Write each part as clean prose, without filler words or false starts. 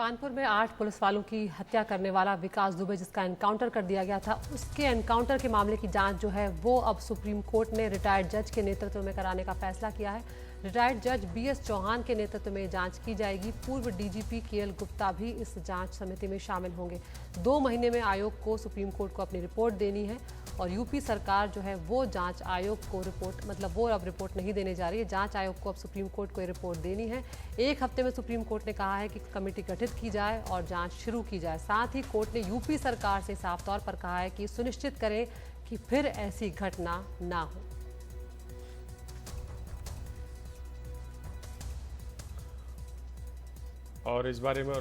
कानपुर में 8 पुलिस वालों की हत्या करने वाला विकास दुबे, जिसका एनकाउंटर कर दिया गया था, उसके एनकाउंटर के मामले की जांच जो है वो अब सुप्रीम कोर्ट ने रिटायर्ड जज के नेतृत्व में कराने का फैसला किया है। रिटायर्ड जज BS चौहान के नेतृत्व में जांच की जाएगी। पूर्व DGP KL गुप्ता भी इस जांच समिति में शामिल होंगे। 2 महीने में आयोग को सुप्रीम कोर्ट को अपनी रिपोर्ट देनी है और यूपी सरकार जो है वो जांच आयोग को रिपोर्ट वो अब रिपोर्ट नहीं देने जा रही है। जांच आयोग को अब सुप्रीम कोर्ट को ये रिपोर्ट देनी है। 1 हफ्ते में सुप्रीम कोर्ट ने कहा है कि कमेटी गठित की जाए और जांच शुरू की जाए। साथ ही कोर्ट ने यूपी सरकार से साफ तौर पर कहा है कि सुनिश्चित करें कि फिर ऐसी घटना ना हो। और इस बारे में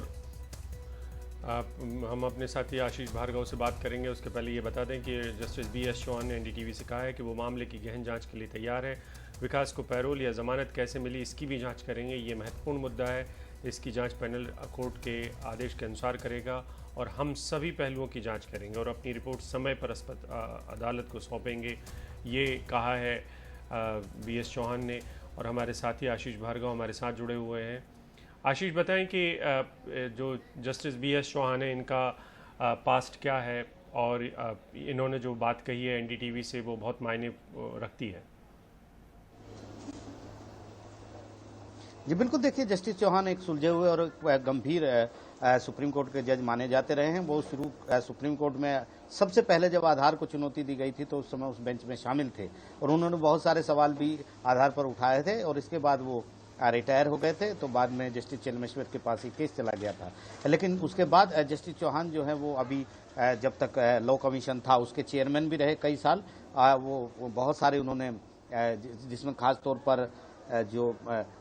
हम अपने साथी आशीष भार्गव से बात करेंगे। उसके पहले ये बता दें कि जस्टिस BS चौहान ने NDTV से कहा है कि वो मामले की गहन जांच के लिए तैयार है। विकास को पैरोल या जमानत कैसे मिली, इसकी भी जांच करेंगे। ये महत्वपूर्ण मुद्दा है। इसकी जांच पैनल कोर्ट के आदेश के अनुसार करेगा और हम सभी पहलुओं की जाँच करेंगे और अपनी रिपोर्ट समय पर अदालत को सौंपेंगे, ये कहा है BS चौहान ने। और हमारे साथी आशीष भार्गव हमारे साथ जुड़े हुए हैं। आशीष, बताएं कि जो जस्टिस BS चौहान है, इनका पास्ट क्या है और इन्होंने जो बात कही है NDTV से वो बहुत मायने रखती है। जी बिल्कुल, देखिए जस्टिस चौहान एक सुलझे हुए और गंभीर सुप्रीम कोर्ट के जज माने जाते रहे हैं। वो सुप्रीम कोर्ट में सबसे पहले जब आधार को चुनौती दी गई थी तो उस समय उस बेंच में शामिल थे और उन्होंने बहुत सारे सवाल भी आधार पर उठाए थे और इसके बाद वो रिटायर हो गए थे। तो बाद में जस्टिस चेलमेश्वर के पास ही केस चला गया था, लेकिन उसके बाद जस्टिस चौहान जो है वो अभी जब तक लॉ कमीशन था उसके चेयरमैन भी रहे कई साल। वो बहुत सारे उन्होंने जिसमें खास तौर पर जो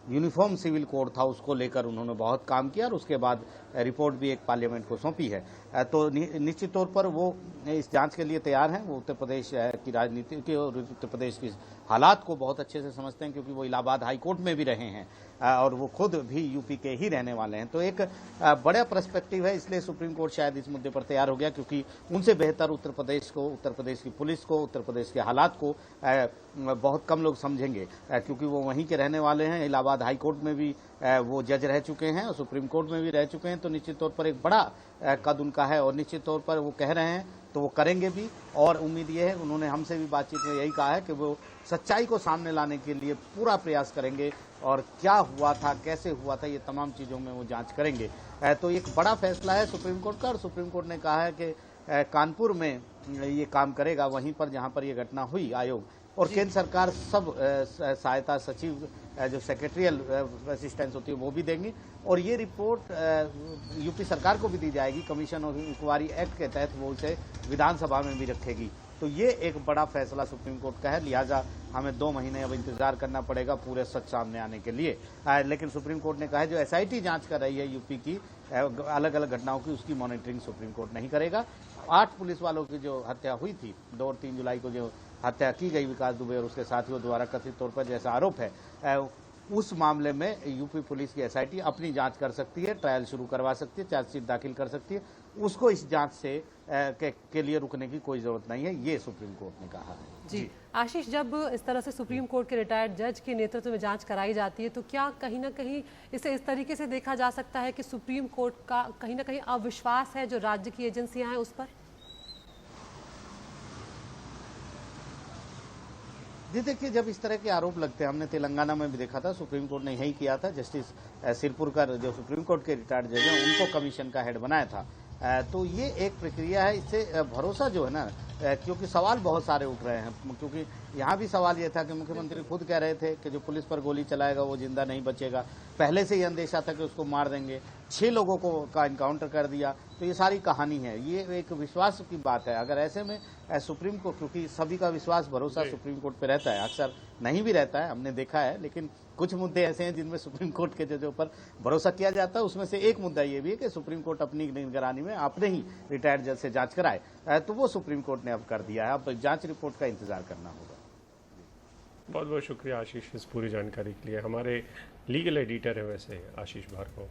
यूनिफॉर्म सिविल कोड था उसको लेकर उन्होंने बहुत काम किया और उसके बाद रिपोर्ट भी एक पार्लियामेंट को सौंपी है। तो निश्चित तौर पर वो इस जांच के लिए तैयार हैं। वो उत्तर प्रदेश की राजनीति के और उत्तर प्रदेश की हालात को बहुत अच्छे से समझते हैं, क्योंकि वो इलाहाबाद हाई कोर्ट में भी रहे हैं और वो खुद भी यूपी के ही रहने वाले हैं। तो एक बड़ा पर्सपेक्टिव है, इसलिए सुप्रीम कोर्ट शायद इस मुद्दे पर तैयार हो गया, क्योंकि उनसे बेहतर उत्तर प्रदेश को, उत्तर प्रदेश की पुलिस को, उत्तर प्रदेश के हालात को बहुत कम लोग समझेंगे, क्योंकि वो वहीं के रहने वाले हैं। इलाहाबाद हाई कोर्ट में भी वो जज रह चुके हैं और सुप्रीम कोर्ट में भी रह चुके हैं। तो निश्चित तौर पर एक बड़ा कद उनका है और निश्चित तौर पर वो कह रहे हैं तो वो करेंगे भी। और उम्मीद ये है, उन्होंने हमसे भी बातचीत में यही कहा है कि वो सच्चाई को सामने लाने के लिए पूरा प्रयास करेंगे और क्या हुआ था, कैसे हुआ था, ये तमाम चीज़ों में वो जांच करेंगे। तो एक बड़ा फैसला है सुप्रीम कोर्ट का और सुप्रीम कोर्ट ने कहा है कि कानपुर में ये काम करेगा, वहीं पर जहां पर ये घटना हुई आयोग और केंद्र सरकार सब सहायता सचिव जो सेक्रेटरियल असिस्टेंस होती है वो भी देंगी और ये रिपोर्ट यूपी सरकार को भी दी जाएगी। कमीशन ऑफ इंक्वायरी एक्ट के तहत वो उसे विधानसभा में भी रखेगी। तो ये एक बड़ा फैसला सुप्रीम कोर्ट का है, लिहाजा हमें 2 महीने अब इंतजार करना पड़ेगा पूरे सच सामने आने के लिए। लेकिन सुप्रीम कोर्ट ने कहा है जो SIT जांच कर रही है यूपी की अलग अलग घटनाओं की, उसकी मॉनिटरिंग सुप्रीम कोर्ट नहीं करेगा। 8 पुलिस वालों की जो हत्या हुई थी 2 और 3 जुलाई को जो हत्या की गई विकास दुबे और उसके साथियों द्वारा कथित तौर पर जैसा आरोप है, उस मामले में यूपी पुलिस की SIT अपनी जांच कर सकती है, ट्रायल शुरू करवा सकती है, चार्जशीट दाखिल कर सकती है। उसको इस जांच से के लिए रुकने की कोई जरूरत नहीं है, ये सुप्रीम कोर्ट ने कहा है। जी आशीष, जब इस तरह से सुप्रीम कोर्ट के रिटायर्ड जज के नेतृत्व में जांच कराई जाती है तो क्या कहीं ना कहीं इसे इस तरीके से देखा जा सकता है कि सुप्रीम कोर्ट का कहीं ना कहीं अविश्वास है जो राज्य की एजेंसियां हैं उस पर? जी देखिए, जब इस तरह के आरोप लगते हैं, हमने तेलंगाना में भी देखा था, सुप्रीम कोर्ट ने यही किया था। जस्टिस सिरपुरकर जो सुप्रीम कोर्ट के रिटायर्ड जज हैं उनको कमीशन का हेड बनाया था। तो ये एक प्रक्रिया है, इससे भरोसा जो है ना, क्योंकि सवाल बहुत सारे उठ रहे हैं, क्योंकि यहाँ भी सवाल ये था कि मुख्यमंत्री खुद कह रहे थे कि जो पुलिस पर गोली चलाएगा वो जिंदा नहीं बचेगा। पहले से ही अंदेशा था कि उसको मार देंगे। 6 लोगों का इनकाउंटर कर दिया। तो ये सारी कहानी है, ये एक विश्वास की बात है। अगर ऐसे में सुप्रीम कोर्ट, क्योंकि सभी का विश्वास भरोसा सुप्रीम कोर्ट पे रहता है, अक्सर नहीं भी रहता है, हमने देखा है, लेकिन कुछ मुद्दे ऐसे हैं जिनमें सुप्रीम कोर्ट के जजों पर भरोसा किया जाता है। उसमें से एक मुद्दा ये भी है कि सुप्रीम कोर्ट अपनी निगरानी में अपने ही रिटायर्ड जज से जांच कराए। तो वो सुप्रीम कोर्ट ने अब कर दिया है, अब जांच रिपोर्ट का इंतजार करना होगा। बहुत बहुत शुक्रिया आशीष इस पूरी जानकारी के लिए। हमारे लीगल एडिटर है वैसे आशीष भार्गव।